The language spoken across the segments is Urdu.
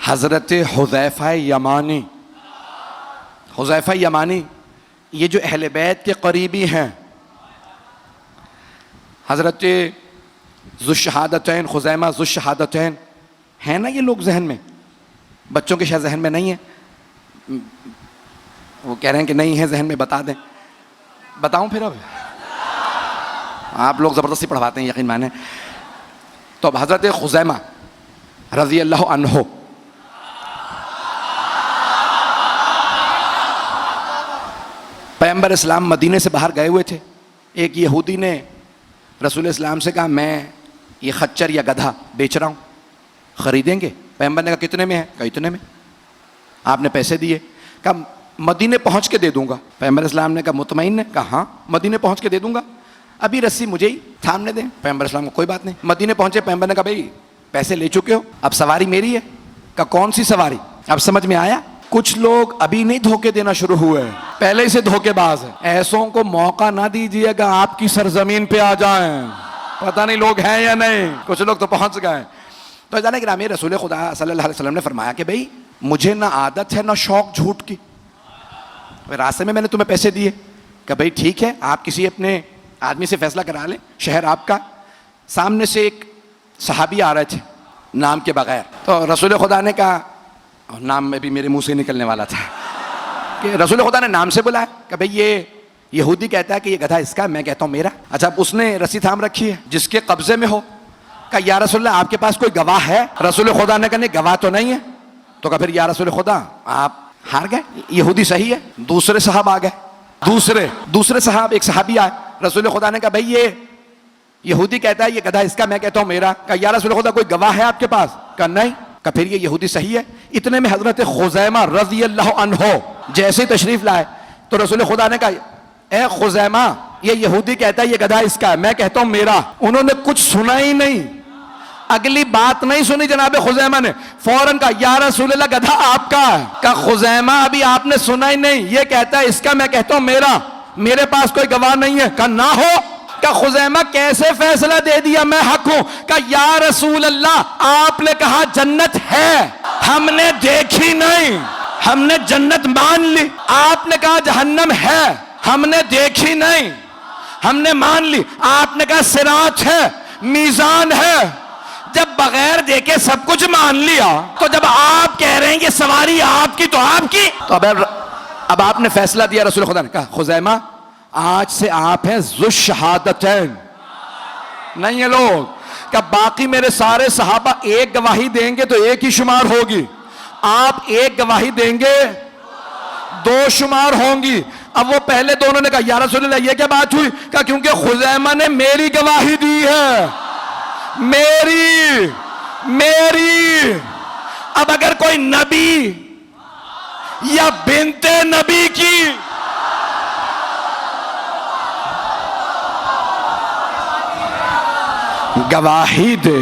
حضرت حذیفہ یمانی، حذیفہ یمانی یہ جو اہل بیت کے قریبی ہیں، حضرت ذو الشہادتین خزیمہ ذو الشہادتین ہیں نا یہ لوگ ذہن میں، بچوں کے شاید ذہن میں نہیں ہے، وہ کہہ رہے ہیں کہ نہیں ہے ذہن میں، بتا دیں، بتاؤں پھر؟ اب آپ لوگ زبردستی پڑھواتے ہیں یقین مانیں۔ تو اب حضرت خزیمہ رضی اللہ عنہ پیغمبر اسلام مدینے سے باہر گئے ہوئے تھے، ایک یہودی نے رسول اسلام سے کہا میں یہ خچر یا گدھا بیچ رہا ہوں، خریدیں گے؟ پیغمبر نے کہا کتنے میں ہے؟ کہا اتنے میں۔ آپ نے پیسے دیے، کہا مدینے پہنچ کے دے دوں گا۔ پیغمبر اسلام نے کہا مطمئن ہے؟ کہا ہاں مدینے پہنچ کے دے دوں گا، ابھی رسی مجھے ہی تھامنے دیں۔ پیغمبر اسلام کو کوئی بات نہیں، مدینے پہنچے، پیغمبر نے کہا بھائی پیسے لے چکے ہو، اب سواری میری ہے۔ کہا کون سی سواری؟ اب سمجھ میں آیا؟ کچھ لوگ ابھی نہیں دھوکے دینا شروع ہوئے ہیں، پہلے سے دھوکے باز ہیں۔ ایسوں کو موقع نہ دیجیے گا آپ کی سرزمین پہ آ جائیں، پتہ نہیں لوگ ہیں یا نہیں، کچھ لوگ تو پہنچ گئے۔ تو جانے گرامی رسول خدا صلی اللہ علیہ وسلم نے فرمایا کہ بھائی مجھے نہ عادت ہے نہ شوق جھوٹ کی، راستے میں نے تمہیں پیسے دیے، کہ بھائی ٹھیک ہے آپ کسی اپنے آدمی سے فیصلہ کرا لیں، شہر آپ کا۔ سامنے سے ایک صحابی آ رہے تھے نام کے بغیر، تو رسول خدا نے کہا، نام میں بھی میرے منہ سے نکلنے والا تھا، کہ رسول خدا نے نام سے بلایا کہ بھئی یہ یہودی کہتا ہے کہ یہ گدھا اس کا، میں کہتا ہوں میرا۔ اچھا اب اس نے رسی تھام رکھی ہے جس کے قبضے میں ہو، کہا یا رسول اللہ آپ کے پاس کوئی گواہ ہے؟ رسول خدا نے کہا نہیں گواہ تو نہیں ہے۔ تو کہا پھر یا رسول خدا آپ ہار گئے، یہودی صحیح ہے۔ دوسرے صاحب آ گئے، دوسرے صاحب، ایک صحابی آئے، رسول خدا نے کہا بھئی یہ یہودی کہتا ہے یہ گدھا اس کا، میں کہتا ہوں میرا۔ کہا یا رسول خدا کوئی گواہ ہے آپ کے پاس؟ کہا نہیں۔ کہا پھر یہ یہودی صحیح ہے۔ اتنے میں حضرت خزیمہ رضی اللہ عنہ جیسے تشریف لائے تو رسول خدا نے کہا اے خزیمہ یہ یہودی کہتا ہے یہ گدھا اس کا ہے، میں کہتا ہوں میرا۔ انہوں نے کچھ سنا ہی نہیں، اگلی بات نہیں سنی جناب خزیمہ نے، فوراً کہا یا رسول اللہ گدھا آپ کا ہے۔ کہا خزیمہ ابھی آپ نے سنا ہی نہیں، یہ کہتا ہے اس کا، میں کہتا ہوں میرا، میرے پاس کوئی گواہ نہیں ہے۔ کہا نہ ہو۔ کہا خزیمہ کیسے فیصلہ دے دیا میں حق ہوں؟ کہا یا رسول اللہ آپ نے کہا جنت ہے، ہم نے دیکھی نہیں، ہم نے جنت مان لی۔ آپ نے کہا جہنم ہے، ہم نے دیکھی نہیں، ہم نے مان لی۔ آپ نے کہا صراط ہے، میزان ہے، جب بغیر دیکھے سب کچھ مان لیا تو جب آپ کہہ رہے ہیں یہ سواری آپ کی تو آپ کی۔ تو اب آپ نے فیصلہ دیا، رسول خدا نے کہا خزیمہ آج سے آپ ہیں ذو الشہادتین، نہیں ہے لوگ کہ باقی میرے سارے صحابہ ایک گواہی دیں گے تو ایک ہی شمار ہوگی، آپ ایک گواہی دیں گے دو شمار ہوں گی۔ اب وہ پہلے دونوں نے کہا یا رسول اللہ یہ کیا بات ہوئی؟ کہا کیونکہ خزیمہ نے میری گواہی دی ہے، میری۔ اب اگر کوئی نبی یا بنت نبی کی گواہی دے،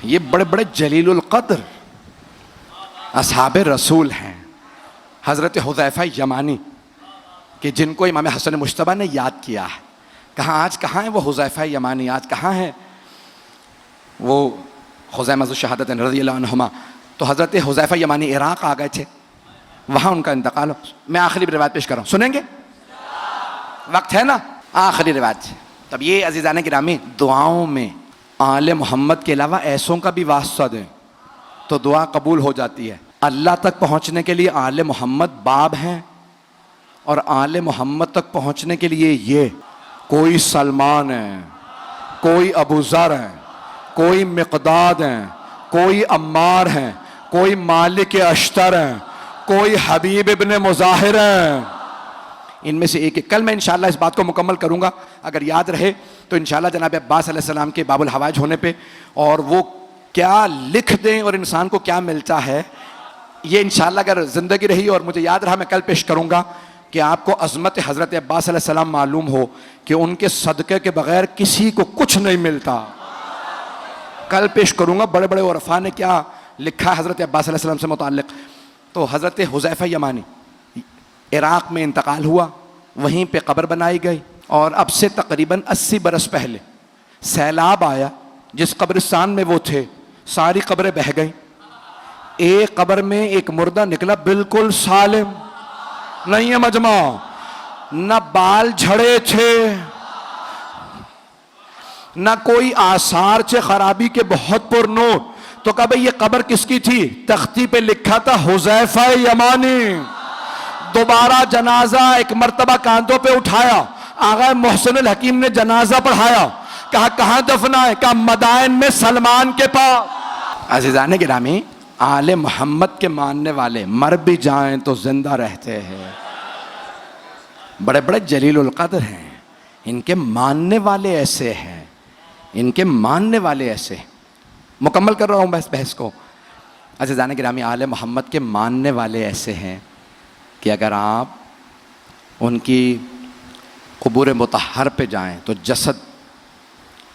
یہ بڑے بڑے جلیل القدر اصحاب رسول ہیں، حضرت حذیفہ یمانی کہ جن کو امام حسن مجتبیٰ نے یاد کیا ہے۔ کہاں آج کہاں ہے وہ حذیفہ یمانی؟ آج کہاں ہے وہ خزیمہ ذو الشہادتین رضی اللہ عنہما؟ تو حضرت حذیفہ یمانی عراق آ گئے تھے، وہاں ان کا انتقال ہو۔ میں آخری روایت پیش کر رہا ہوں، سنیں گے؟ وقت ہے نا؟ آخری روایت۔ تب یہ عزیزان گرامی دعاؤں میں آل محمد کے علاوہ ایسوں کا بھی واسطہ دیں تو دعا قبول ہو جاتی ہے۔ اللہ تک پہنچنے کے لیے آل محمد باب ہیں، اور آل محمد تک پہنچنے کے لیے یہ کوئی سلمان ہے، کوئی ابو ذر ہے، کوئی مقداد ہیں، کوئی عمار ہیں، کوئی مالک اشتر ہیں، کوئی حبیب ابن مظاہر ہیں۔ ان میں سے ایک کل میں انشاءاللہ اس بات کو مکمل کروں گا، اگر یاد رہے تو انشاءاللہ جناب عباس علیہ السلام کے باب الحوائج ہونے پہ، اور وہ کیا لکھ دیں اور انسان کو کیا ملتا ہے، یہ انشاءاللہ اگر زندگی رہی اور مجھے یاد رہا میں کل پیش کروں گا کہ آپ کو عظمت حضرت عباس علیہ السلام معلوم ہو کہ ان کے صدقے کے بغیر کسی کو کچھ نہیں ملتا۔ کل پیش کروں گا بڑے بڑے عرفاء نے کیا لکھا ہے حضرت عباس علیہ السلام سے متعلق۔ تو حضرت حذیفہ یمانی عراق میں انتقال ہوا، وہیں پہ قبر بنائی گئی، اور اب سے تقریباً 80 برس پہلے سیلاب آیا جس قبرستان میں وہ تھے ساری قبریں بہہ گئیں، ایک قبر میں ایک مردہ نکلا بالکل سالم، نہیں ہے مجمع، نہ بال جھڑے تھے نہ کوئی آثار تھے خرابی کے، بہت پر نور۔ تو کہا بھئی یہ قبر کس کی تھی؟ تختی پہ لکھا تھا حذیفہ یمانی۔ دوبارہ جنازہ ایک مرتبہ کاندھوں پہ اٹھایا، آغا محسن الحکیم نے جنازہ پڑھایا، کہا کہاں دفنا ہے؟ کہا مدائن میں سلمان کے پاس۔ عزیزان گرامی، آل محمد کے ماننے والے مر بھی جائیں تو زندہ رہتے ہیں، بڑے بڑے جلیل القدر ہیں، ان کے ماننے والے ایسے ہیں، ان کے ماننے والے ایسے ہیں۔ مکمل کر رہا ہوں بس بحث کو۔ عزیزان گرامی، آل محمد کے ماننے والے ایسے ہیں کہ اگر آپ ان کی قبور مطہر پہ جائیں تو جسد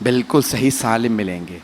بالکل صحیح سالم ملیں گے۔